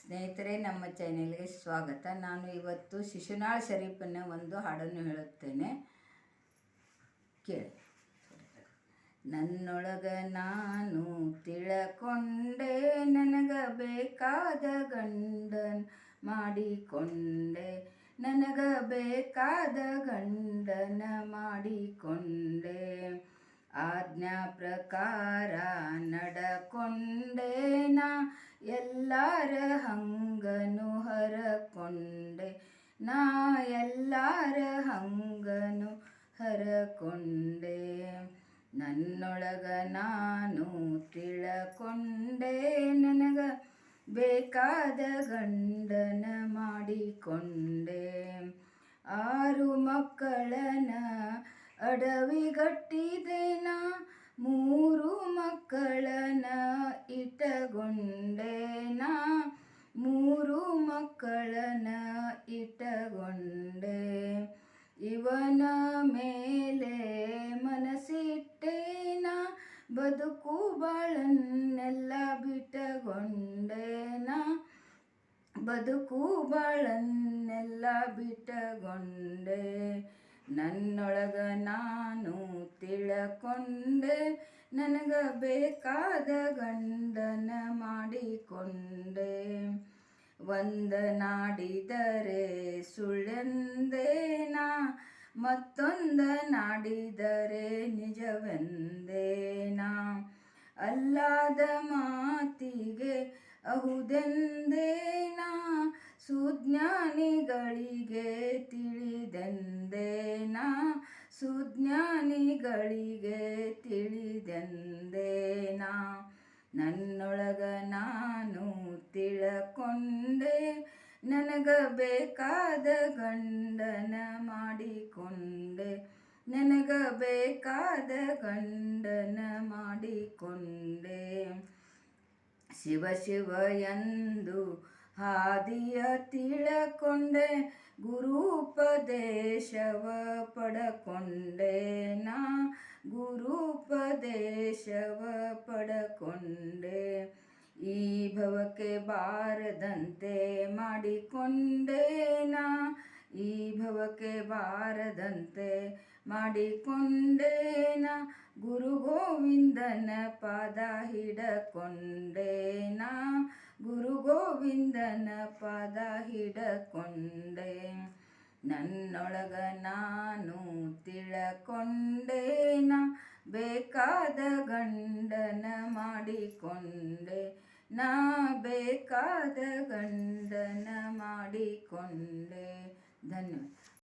ಸ್ನೇಹಿತರೆ, ನಮ್ಮ ಚಾನೆಲ್ಗೆ ಸ್ವಾಗತ. ನಾನು ಇವತ್ತು ಶಿಶುನಾಳ ಶರೀಫನ ಒಂದು ಹಾಡನ್ನು ಹೇಳುತ್ತೇನೆ, ಕೇಳಿ. ನನ್ನೊಳಗ ನಾನು ತಿಳಕೊಂಡೆ, ನನಗ ಬೇಕಾದ ಗಂಡನ ಮಾಡಿಕೊಂಡೆ, ನನಗ ಬೇಕಾದ ಗಂಡನ ಮಾಡಿಕೊಂಡೆ, ಆಜ್ಞಾ ಪ್ರಕಾರ ನಡಕೊಂಡೇನಾ, ಎಲ್ಲಾರ ಹಂಗನು ಹರಕೊಂಡೆ, ನಾ ಎಲ್ಲಾರ ಹಂಗನು ಹರಕೊಂಡೆ. ನನ್ನೊಳಗ ನಾನು ತಿಳಕೊಂಡೆ, ನನಗ ಬೇಕಾದ ಗಂಡನ ಮಾಡಿಕೊಂಡೆ, 6 ಮಕ್ಕಳನ ಅಡವಿಗಟ್ಟಿದೇನ, 3 ಮಕ್ಕಳನ ಇಟ್ಟಗೊಂಡೇನ, 3 ಮಕ್ಕಳನ ಇಟ್ಟಗೊಂಡೆ, ಇವನ ಮೇಲೆ ಮನಸ್ಸಿಟ್ಟೇನ, ಬದುಕು ಬಾಳನ್ನೆಲ್ಲ ಬಿಟ್ಟಗೊಂಡೇನ, ಬದುಕು ಬಾಳನ್ನೆಲ್ಲ ಬಿಟ್ಟಗೊಂಡೆ. ನನ್ನೊಳಗ ನಾನು ತಿಳಕೊಂಡೆ, ನನಗ ಬೇಕಾದ ಗಂಡನ ಮಾಡಿಕೊಂಡೆ, ಒಂದನಾಡಿದರೆ ಸುಳ್ಳೆಂದೇನಾ, ಮತ್ತೊಂದ ನಾಡಿದರೆ ನಿಜವೆಂದೇನಾ, ಅಲ್ಲಾದ ಮಾತಿಗೆ ಅಹುದೆಂದೇನಾ, ಸುಜ್ಞಾನಿಗಳಿಗೆ ತಿಳಿದೆಂದೇನಾ, ಸುಜ್ಞಾನಿಗಳಿಗೆ ತಿಳಿದೆಂದೇನಾ. ನನ್ನೊಳಗ ನಾನು ತಿಳಕೊಂಡೆ, ನನಗ ಬೇಕಾದ ಗಂಡನ ಮಾಡಿಕೊಂಡೆ, ನನಗ ಬೇಕಾದ ಗಂಡನ ಮಾಡಿಕೊಂಡೆ. ಶಿವ ಶಿವ ಎಂದು ಹಾದಿಯ ತಿಳಕೊಂಡೆ, ಗುರುಪದೇಶವ ಪಡಕೊಂಡೆ, ನಾ ಗುರುಪದೇಶವ ಪಡಕೊಂಡೆ, ಈ ಭವಕ್ಕೆ ಬಾರದಂತೆ ಮಾಡಿಕೊಂಡೇನಾ, ಈ ಭವಕ್ಕೆ ಬಾರದಂತೆ ಮಾಡಿಕೊಂಡೇನಾ, ಗುರು ಗೋವಿಂದನ ಪಾದ ಹಿಡಕೊಂಡೇನಾ, ಗುರು ಗೋವಿಂದನ ಪಾದ ಹಿಡಕೊಂಡೆ. ನನ್ನೊಳಗ ನಾನು ತಿಳಕೊಂಡೇನಾ, ಬೇಕಾದ ಗಂಡನ ಮಾಡಿಕೊಂಡೆ, ನಾ ಬೇಕಾದ ಗಂಡನ ಮಾಡಿಕೊಂಡೆ. ಧನ್ಯವಾದ.